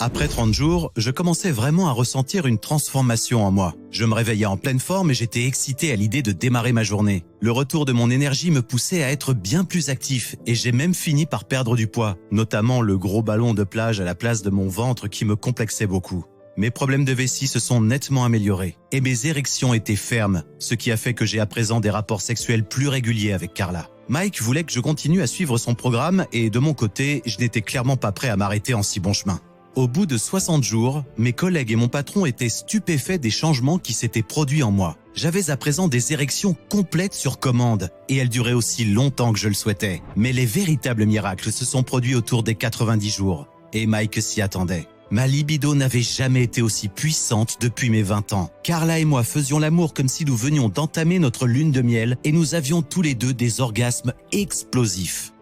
Après 30 jours, je commençais vraiment à ressentir une transformation en moi. Je me réveillais en pleine forme et j'étais excité à l'idée de démarrer ma journée. Le retour de mon énergie me poussait à être bien plus actif et j'ai même fini par perdre du poids, notamment le gros ballon de plage à la place de mon ventre qui me complexait beaucoup. Mes problèmes de vessie se sont nettement améliorés et mes érections étaient fermes, ce qui a fait que j'ai à présent des rapports sexuels plus réguliers avec Carla. Mike voulait que je continue à suivre son programme et de mon côté, je n'étais clairement pas prêt à m'arrêter en si bon chemin. Au bout de 60 jours, mes collègues et mon patron étaient stupéfaits des changements qui s'étaient produits en moi. J'avais à présent des érections complètes sur commande, et elles duraient aussi longtemps que je le souhaitais. Mais les véritables miracles se sont produits autour des 90 jours, et Mike s'y attendait. Ma libido n'avait jamais été aussi puissante depuis mes 20 ans. Carla et moi faisions l'amour comme si nous venions d'entamer notre lune de miel, et nous avions tous les deux des orgasmes explosifs.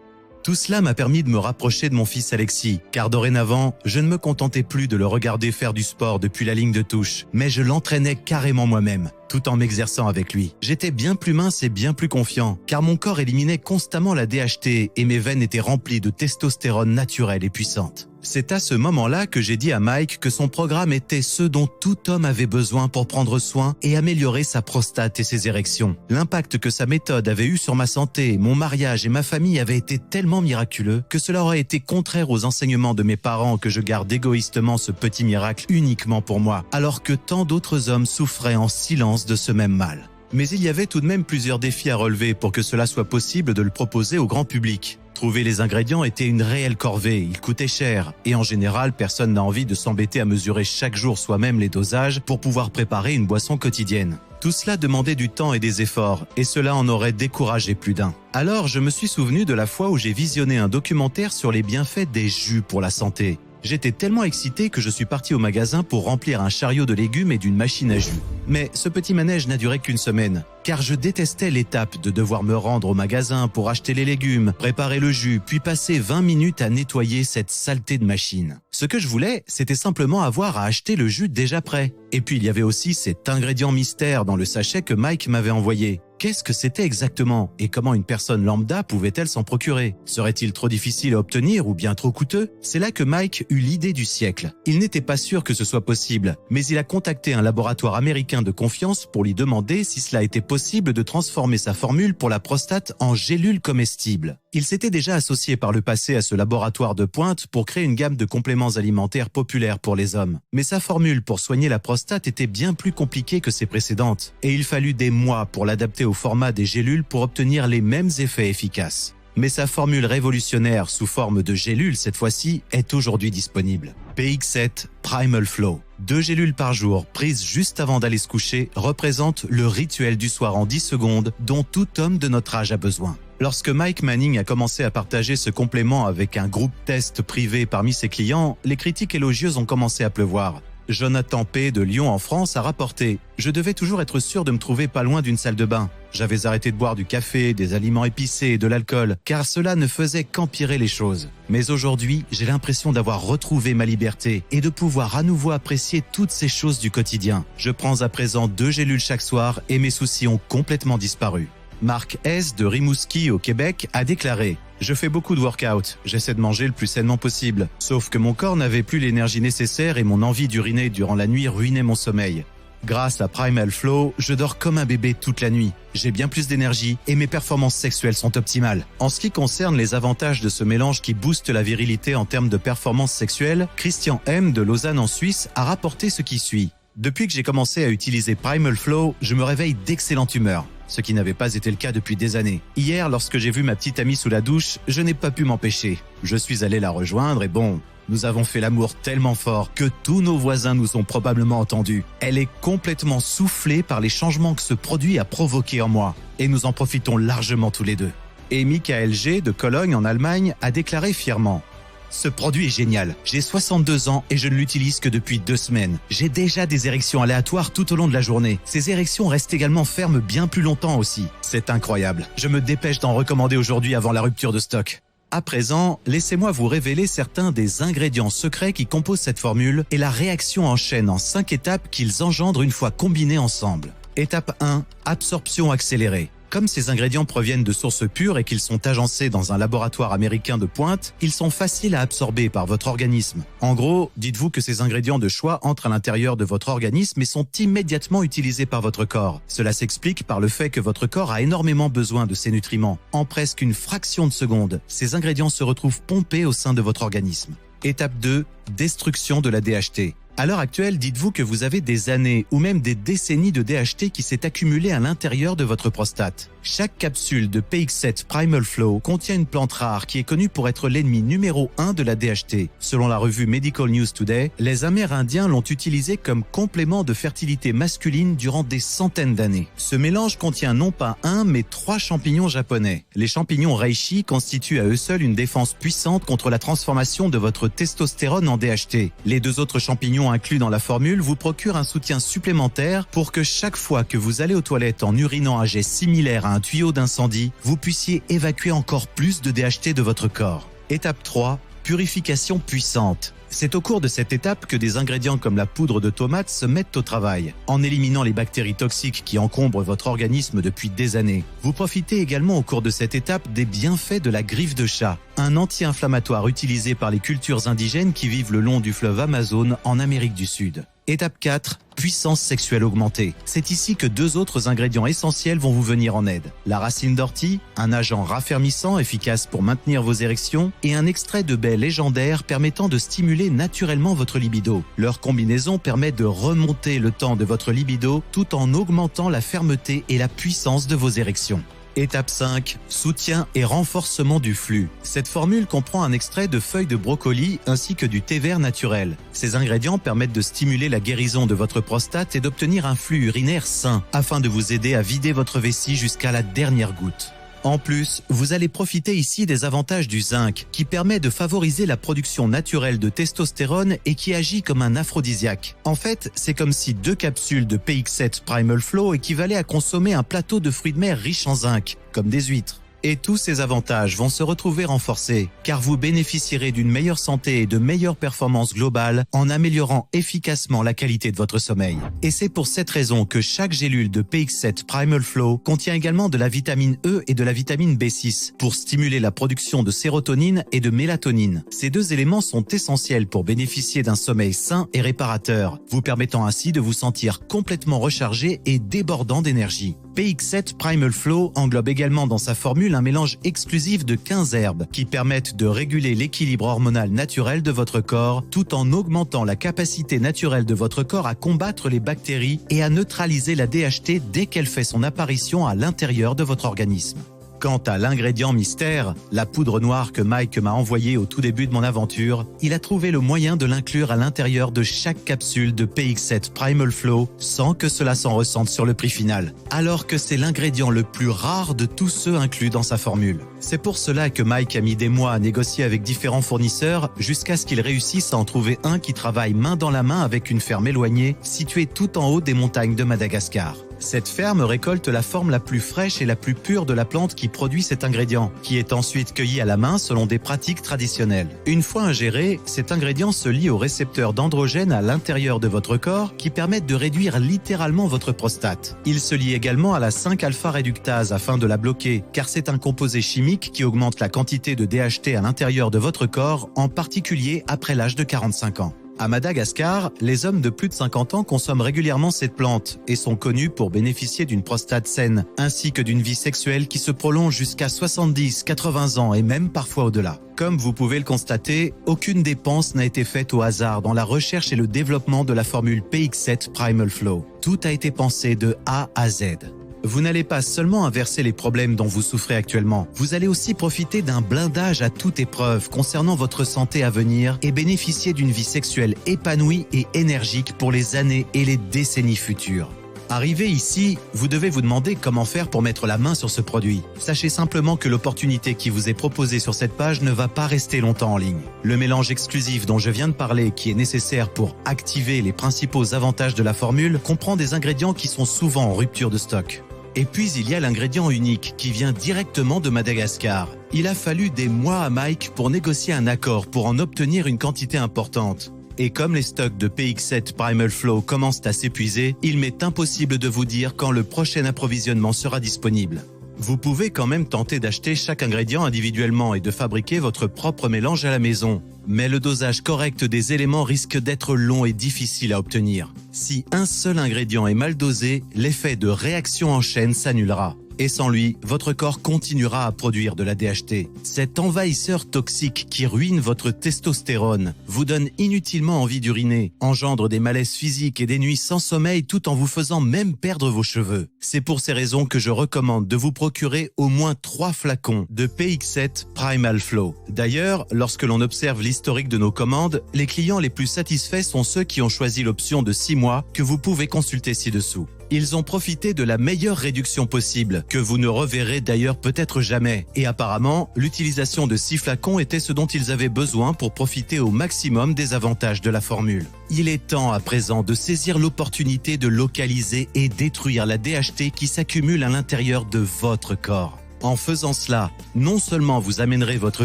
Tout cela m'a permis de me rapprocher de mon fils Alexis, car dorénavant, je ne me contentais plus de le regarder faire du sport depuis la ligne de touche, mais je l'entraînais carrément moi-même, tout en m'exerçant avec lui. J'étais bien plus mince et bien plus confiant, car mon corps éliminait constamment la DHT et mes veines étaient remplies de testostérone naturelle et puissante. C'est à ce moment-là que j'ai dit à Mike que son programme était ce dont tout homme avait besoin pour prendre soin et améliorer sa prostate et ses érections. L'impact que sa méthode avait eu sur ma santé, mon mariage et ma famille avait été tellement miraculeux que cela aurait été contraire aux enseignements de mes parents que je garde égoïstement ce petit miracle uniquement pour moi, alors que tant d'autres hommes souffraient en silence de ce même mal. Mais il y avait tout de même plusieurs défis à relever pour que cela soit possible de le proposer au grand public. Trouver les ingrédients était une réelle corvée, ils coûtaient cher, et en général, personne n'a envie de s'embêter à mesurer chaque jour soi-même les dosages pour pouvoir préparer une boisson quotidienne. Tout cela demandait du temps et des efforts, et cela en aurait découragé plus d'un. Alors, je me suis souvenu de la fois où j'ai visionné un documentaire sur les bienfaits des jus pour la santé. J'étais tellement excité que je suis parti au magasin pour remplir un chariot de légumes et d'une machine à jus. Mais ce petit manège n'a duré qu'une semaine, car je détestais l'étape de devoir me rendre au magasin pour acheter les légumes, préparer le jus, puis passer 20 minutes à nettoyer cette saleté de machine. Ce que je voulais, c'était simplement avoir à acheter le jus déjà prêt. Et puis il y avait aussi cet ingrédient mystère dans le sachet que Mike m'avait envoyé. Qu'est-ce que c'était exactement et comment une personne lambda pouvait-elle s'en procurer? Serait-il trop difficile à obtenir ou bien trop coûteux? C'est là que Mike eut l'idée du siècle. Il n'était pas sûr que ce soit possible, mais il a contacté un laboratoire américain de confiance pour lui demander si cela était possible de transformer sa formule pour la prostate en gélules comestibles. Il s'était déjà associé par le passé à ce laboratoire de pointe pour créer une gamme de compléments alimentaires populaires pour les hommes. Mais sa formule pour soigner la prostate était bien plus compliquée que ses précédentes, et il fallut des mois pour l'adapter au format des gélules pour obtenir les mêmes effets efficaces. Mais sa formule révolutionnaire sous forme de gélules cette fois-ci est aujourd'hui disponible. PX7 Primal Flow. 2 gélules par jour prises juste avant d'aller se coucher représentent le rituel du soir en 10 secondes dont tout homme de notre âge a besoin. Lorsque Mike Manning a commencé à partager ce complément avec un groupe test privé parmi ses clients, les critiques élogieuses ont commencé à pleuvoir. Jonathan P. de Lyon en France a rapporté « Je devais toujours être sûr de me trouver pas loin d'une salle de bain. J'avais arrêté de boire du café, des aliments épicés et de l'alcool, car cela ne faisait qu'empirer les choses. Mais aujourd'hui, j'ai l'impression d'avoir retrouvé ma liberté et de pouvoir à nouveau apprécier toutes ces choses du quotidien. Je prends à présent 2 gélules chaque soir et mes soucis ont complètement disparu. » Marc S. de Rimouski au Québec a déclaré « Je fais beaucoup de workout, j'essaie de manger le plus sainement possible. Sauf que mon corps n'avait plus l'énergie nécessaire et mon envie d'uriner durant la nuit ruinait mon sommeil. Grâce à Primal Flow, je dors comme un bébé toute la nuit. J'ai bien plus d'énergie et mes performances sexuelles sont optimales. » En ce qui concerne les avantages de ce mélange qui booste la virilité en termes de performances sexuelles, Christian M. de Lausanne en Suisse a rapporté ce qui suit. « Depuis que j'ai commencé à utiliser Primal Flow, je me réveille d'excellente humeur. Ce qui n'avait pas été le cas depuis des années. Hier, lorsque j'ai vu ma petite amie sous la douche, je n'ai pas pu m'empêcher. Je suis allé la rejoindre et bon, nous avons fait l'amour tellement fort que tous nos voisins nous ont probablement entendus. Elle est complètement soufflée par les changements que ce produit a provoqués en moi. Et nous en profitons largement tous les deux. Et Michael G. de Cologne en Allemagne a déclaré fièrement « Ce produit est génial. J'ai 62 ans et je ne l'utilise que depuis 2 semaines. J'ai déjà des érections aléatoires tout au long de la journée. Ces érections restent également fermes bien plus longtemps aussi. C'est incroyable. Je me dépêche d'en recommander aujourd'hui avant la rupture de stock. » À présent, laissez-moi vous révéler certains des ingrédients secrets qui composent cette formule et la réaction en chaîne en 5 étapes qu'ils engendrent une fois combinés ensemble. Étape 1. Absorption accélérée. Comme ces ingrédients proviennent de sources pures et qu'ils sont agencés dans un laboratoire américain de pointe, ils sont faciles à absorber par votre organisme. En gros, dites-vous que ces ingrédients de choix entrent à l'intérieur de votre organisme et sont immédiatement utilisés par votre corps. Cela s'explique par le fait que votre corps a énormément besoin de ces nutriments. En presque une fraction de seconde, ces ingrédients se retrouvent pompés au sein de votre organisme. Étape 2. Destruction de la DHT. À l'heure actuelle, dites-vous que vous avez des années ou même des décennies de DHT qui s'est accumulé à l'intérieur de votre prostate. Chaque capsule de PX7 Primal Flow contient une plante rare qui est connue pour être l'ennemi numéro 1 de la DHT. Selon la revue Medical News Today, les Amérindiens l'ont utilisé comme complément de fertilité masculine durant des centaines d'années. Ce mélange contient non pas 1 mais 3 champignons japonais. Les champignons reishi constituent à eux seuls une défense puissante contre la transformation de votre testostérone en DHT. Les 2 autres champignons inclus dans la formule vous procurent un soutien supplémentaire pour que chaque fois que vous allez aux toilettes en urinant à jet similaire à un tuyau d'incendie, vous puissiez évacuer encore plus de DHT de votre corps. Étape 3. Purification puissante. C'est au cours de cette étape que des ingrédients comme la poudre de tomate se mettent au travail, en éliminant les bactéries toxiques qui encombrent votre organisme depuis des années. Vous profitez également au cours de cette étape des bienfaits de la griffe de chat, un anti-inflammatoire utilisé par les cultures indigènes qui vivent le long du fleuve Amazone en Amérique du Sud. Étape 4, puissance sexuelle augmentée. C'est ici que 2 autres ingrédients essentiels vont vous venir en aide. La racine d'ortie, un agent raffermissant efficace pour maintenir vos érections, et un extrait de baie légendaire permettant de stimuler naturellement votre libido. Leur combinaison permet de remonter le temps de votre libido tout en augmentant la fermeté et la puissance de vos érections. Étape 5, soutien et renforcement du flux. Cette formule comprend un extrait de feuilles de brocoli ainsi que du thé vert naturel. Ces ingrédients permettent de stimuler la guérison de votre prostate et d'obtenir un flux urinaire sain afin de vous aider à vider votre vessie jusqu'à la dernière goutte. En plus, vous allez profiter ici des avantages du zinc, qui permet de favoriser la production naturelle de testostérone et qui agit comme un aphrodisiaque. En fait, c'est comme si 2 capsules de PX7 Primal Flow équivalaient à consommer un plateau de fruits de mer riche en zinc, comme des huîtres. Et tous ces avantages vont se retrouver renforcés, car vous bénéficierez d'une meilleure santé et de meilleures performances globales en améliorant efficacement la qualité de votre sommeil. Et c'est pour cette raison que chaque gélule de PX7 Primal Flow contient également de la vitamine E et de la vitamine B6 pour stimuler la production de sérotonine et de mélatonine. Ces 2 éléments sont essentiels pour bénéficier d'un sommeil sain et réparateur, vous permettant ainsi de vous sentir complètement rechargé et débordant d'énergie. PX7 Primal Flow englobe également dans sa formule un mélange exclusif de 15 herbes qui permettent de réguler l'équilibre hormonal naturel de votre corps tout en augmentant la capacité naturelle de votre corps à combattre les bactéries et à neutraliser la DHT dès qu'elle fait son apparition à l'intérieur de votre organisme. Quant à l'ingrédient mystère, la poudre noire que Mike m'a envoyée au tout début de mon aventure, il a trouvé le moyen de l'inclure à l'intérieur de chaque capsule de PX7 Primal Flow sans que cela s'en ressente sur le prix final, alors que c'est l'ingrédient le plus rare de tous ceux inclus dans sa formule. C'est pour cela que Mike a mis des mois à négocier avec différents fournisseurs jusqu'à ce qu'il réussisse à en trouver un qui travaille main dans la main avec une ferme éloignée située tout en haut des montagnes de Madagascar. Cette ferme récolte la forme la plus fraîche et la plus pure de la plante qui produit cet ingrédient, qui est ensuite cueilli à la main selon des pratiques traditionnelles. Une fois ingéré, cet ingrédient se lie aux récepteurs d'androgènes à l'intérieur de votre corps qui permettent de réduire littéralement votre prostate. Il se lie également à la 5-alpha-réductase afin de la bloquer, car c'est un composé chimique qui augmente la quantité de DHT à l'intérieur de votre corps, en particulier après l'âge de 45 ans. À Madagascar, les hommes de plus de 50 ans consomment régulièrement cette plante et sont connus pour bénéficier d'une prostate saine, ainsi que d'une vie sexuelle qui se prolonge jusqu'à 70, 80 ans et même parfois au-delà. Comme vous pouvez le constater, aucune dépense n'a été faite au hasard dans la recherche et le développement de la formule PX7 Primal Flow. Tout a été pensé de A à Z. Vous n'allez pas seulement inverser les problèmes dont vous souffrez actuellement, vous allez aussi profiter d'un blindage à toute épreuve concernant votre santé à venir et bénéficier d'une vie sexuelle épanouie et énergique pour les années et les décennies futures. Arrivé ici, vous devez vous demander comment faire pour mettre la main sur ce produit. Sachez simplement que l'opportunité qui vous est proposée sur cette page ne va pas rester longtemps en ligne. Le mélange exclusif dont je viens de parler, qui est nécessaire pour activer les principaux avantages de la formule, comprend des ingrédients qui sont souvent en rupture de stock. Et puis il y a l'ingrédient unique qui vient directement de Madagascar. Il a fallu des mois à Mike pour négocier un accord pour en obtenir une quantité importante. Et comme les stocks de PX7 Primal Flow commencent à s'épuiser, il m'est impossible de vous dire quand le prochain approvisionnement sera disponible. Vous pouvez quand même tenter d'acheter chaque ingrédient individuellement et de fabriquer votre propre mélange à la maison. Mais le dosage correct des éléments risque d'être long et difficile à obtenir. Si un seul ingrédient est mal dosé, l'effet de réaction en chaîne s'annulera. Et sans lui, votre corps continuera à produire de la DHT. Cet envahisseur toxique qui ruine votre testostérone, vous donne inutilement envie d'uriner, engendre des malaises physiques et des nuits sans sommeil tout en vous faisant même perdre vos cheveux. C'est pour ces raisons que je recommande de vous procurer au moins 3 flacons de PX7 Primal Flow. D'ailleurs, lorsque l'on observe l'historique de nos commandes, les clients les plus satisfaits sont ceux qui ont choisi l'option de 6 mois que vous pouvez consulter ci-dessous. Ils ont profité de la meilleure réduction possible, que vous ne reverrez d'ailleurs peut-être jamais. Et apparemment, l'utilisation de 6 flacons était ce dont ils avaient besoin pour profiter au maximum des avantages de la formule. Il est temps à présent de saisir l'opportunité de localiser et détruire la DHT qui s'accumule à l'intérieur de votre corps. En faisant cela, non seulement vous amènerez votre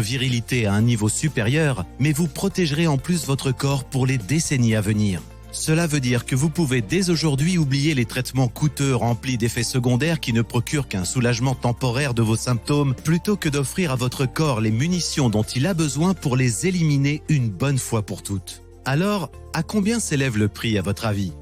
virilité à un niveau supérieur, mais vous protégerez en plus votre corps pour les décennies à venir. Cela veut dire que vous pouvez dès aujourd'hui oublier les traitements coûteux remplis d'effets secondaires qui ne procurent qu'un soulagement temporaire de vos symptômes, plutôt que d'offrir à votre corps les munitions dont il a besoin pour les éliminer une bonne fois pour toutes. Alors, à combien s'élève le prix à votre avis ?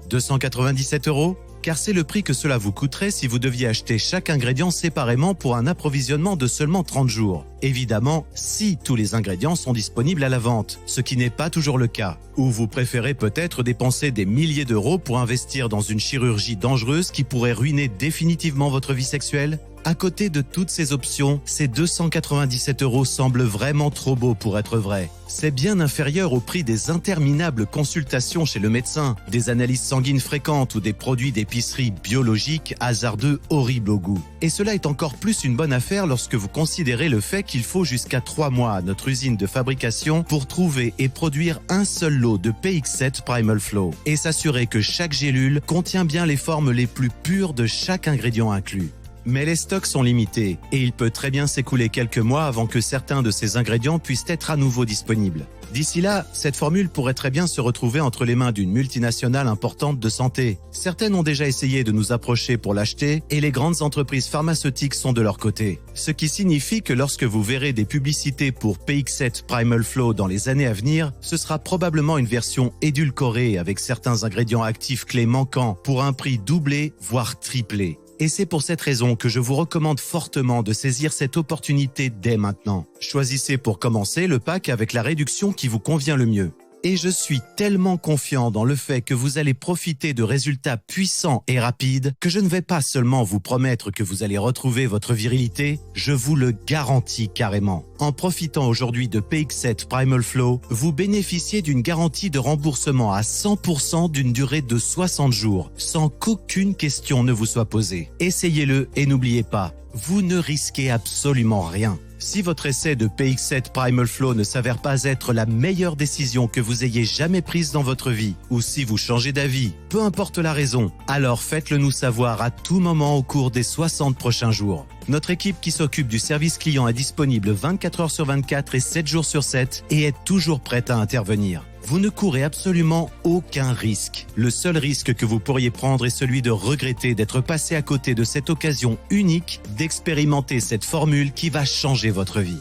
297 €? Car c'est le prix que cela vous coûterait si vous deviez acheter chaque ingrédient séparément pour un approvisionnement de seulement 30 jours. Évidemment, si tous les ingrédients sont disponibles à la vente, ce qui n'est pas toujours le cas. Ou vous préférez peut-être dépenser des milliers d'euros pour investir dans une chirurgie dangereuse qui pourrait ruiner définitivement votre vie sexuelle ? À côté de toutes ces options, ces 297 € semblent vraiment trop beaux pour être vrais. C'est bien inférieur au prix des interminables consultations chez le médecin, des analyses sanguines fréquentes ou des produits d'épicerie biologiques hasardeux horribles au goût. Et cela est encore plus une bonne affaire lorsque vous considérez le fait qu'il faut jusqu'à 3 mois à notre usine de fabrication pour trouver et produire un seul lot de PX7 Primal Flow et s'assurer que chaque gélule contient bien les formes les plus pures de chaque ingrédient inclus. Mais les stocks sont limités et il peut très bien s'écouler quelques mois avant que certains de ces ingrédients puissent être à nouveau disponibles. D'ici là, cette formule pourrait très bien se retrouver entre les mains d'une multinationale importante de santé. Certaines ont déjà essayé de nous approcher pour l'acheter et les grandes entreprises pharmaceutiques sont de leur côté. Ce qui signifie que lorsque vous verrez des publicités pour PX7 Primal Flow dans les années à venir, ce sera probablement une version édulcorée avec certains ingrédients actifs clés manquants pour un prix doublé, voire triplé. Et c'est pour cette raison que je vous recommande fortement de saisir cette opportunité dès maintenant. Choisissez pour commencer le pack avec la réduction qui vous convient le mieux. Et je suis tellement confiant dans le fait que vous allez profiter de résultats puissants et rapides que je ne vais pas seulement vous promettre que vous allez retrouver votre virilité, je vous le garantis carrément. En profitant aujourd'hui de PX7 Primal Flow, vous bénéficiez d'une garantie de remboursement à 100% d'une durée de 60 jours, sans qu'aucune question ne vous soit posée. Essayez-le et n'oubliez pas, vous ne risquez absolument rien. Si votre essai de PX7 Primal Flow ne s'avère pas être la meilleure décision que vous ayez jamais prise dans votre vie, ou si vous changez d'avis, peu importe la raison, alors faites-le nous savoir à tout moment au cours des 60 prochains jours. Notre équipe qui s'occupe du service client est disponible 24 heures sur 24 et 7 jours sur 7 et est toujours prête à intervenir. Vous ne courez absolument aucun risque. Le seul risque que vous pourriez prendre est celui de regretter d'être passé à côté de cette occasion unique d'expérimenter cette formule qui va changer votre vie.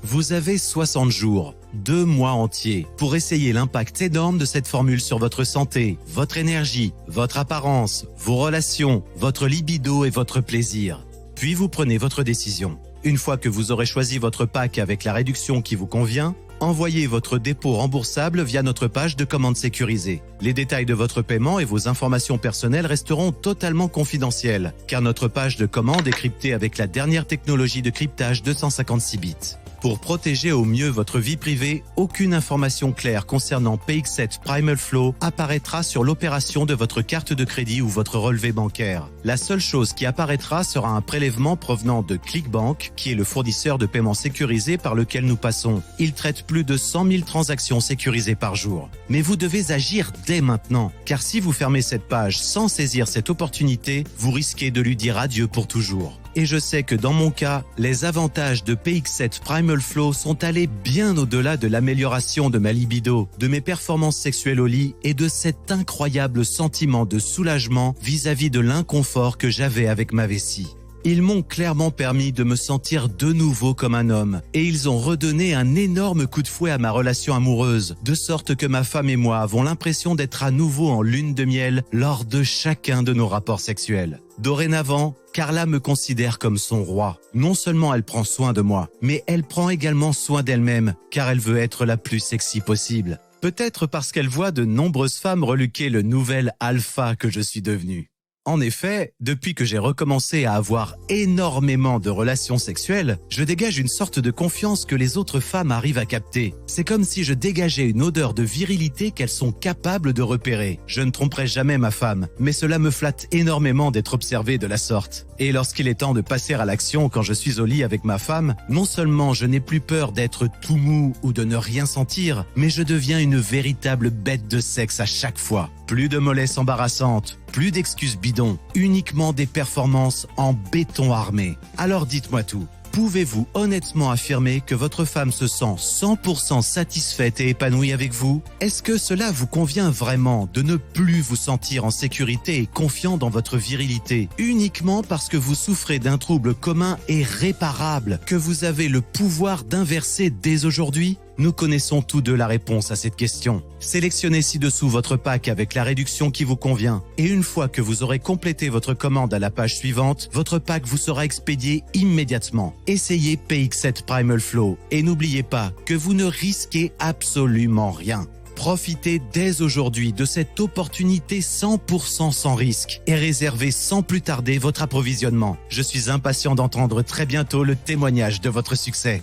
Vous avez 60 jours, 2 mois entiers, pour essayer l'impact énorme de cette formule sur votre santé, votre énergie, votre apparence, vos relations, votre libido et votre plaisir. Puis vous prenez votre décision. Une fois que vous aurez choisi votre pack avec la réduction qui vous convient, envoyez votre dépôt remboursable via notre page de commande sécurisée. Les détails de votre paiement et vos informations personnelles resteront totalement confidentiels, car notre page de commande est cryptée avec la dernière technologie de cryptage 256 bits. Pour protéger au mieux votre vie privée, aucune information claire concernant PX7 Primal Flow apparaîtra sur l'opération de votre carte de crédit ou votre relevé bancaire. La seule chose qui apparaîtra sera un prélèvement provenant de ClickBank, qui est le fournisseur de paiement sécurisé par lequel nous passons. Il traite plus de 100 000 transactions sécurisées par jour. Mais vous devez agir dès maintenant, car si vous fermez cette page sans saisir cette opportunité, vous risquez de lui dire adieu pour toujours. Et je sais que dans mon cas, les avantages de PX7 Primal Flow sont allés bien au-delà de l'amélioration de ma libido, de mes performances sexuelles au lit et de cet incroyable sentiment de soulagement vis-à-vis de l'inconfort que j'avais avec ma vessie. Ils m'ont clairement permis de me sentir de nouveau comme un homme et ils ont redonné un énorme coup de fouet à ma relation amoureuse, de sorte que ma femme et moi avons l'impression d'être à nouveau en lune de miel lors de chacun de nos rapports sexuels. Dorénavant, Carla me considère comme son roi. Non seulement elle prend soin de moi, mais elle prend également soin d'elle-même, car elle veut être la plus sexy possible. Peut-être parce qu'elle voit de nombreuses femmes reluquer le nouvel alpha que je suis devenu. En effet, depuis que j'ai recommencé à avoir énormément de relations sexuelles, je dégage une sorte de confiance que les autres femmes arrivent à capter. C'est comme si je dégageais une odeur de virilité qu'elles sont capables de repérer. Je ne tromperai jamais ma femme, mais cela me flatte énormément d'être observé de la sorte. Et lorsqu'il est temps de passer à l'action quand je suis au lit avec ma femme, non seulement je n'ai plus peur d'être tout mou ou de ne rien sentir, mais je deviens une véritable bête de sexe à chaque fois. Plus de mollesse embarrassante, plus d'excuses bidons bidon, uniquement des performances en béton armé. Alors dites-moi tout. Pouvez-vous honnêtement affirmer que votre femme se sent 100% satisfaite et épanouie avec vous? Est-ce que cela vous convient vraiment de ne plus vous sentir en sécurité et confiant dans votre virilité uniquement parce que vous souffrez d'un trouble commun et réparable que vous avez le pouvoir d'inverser dès aujourd'hui? Nous connaissons tous deux la réponse à cette question. Sélectionnez ci-dessous votre pack avec la réduction qui vous convient. Et une fois que vous aurez complété votre commande à la page suivante, votre pack vous sera expédié immédiatement. Essayez PX7 Primal Flow et n'oubliez pas que vous ne risquez absolument rien. Profitez dès aujourd'hui de cette opportunité 100% sans risque et réservez sans plus tarder votre approvisionnement. Je suis impatient d'entendre très bientôt le témoignage de votre succès.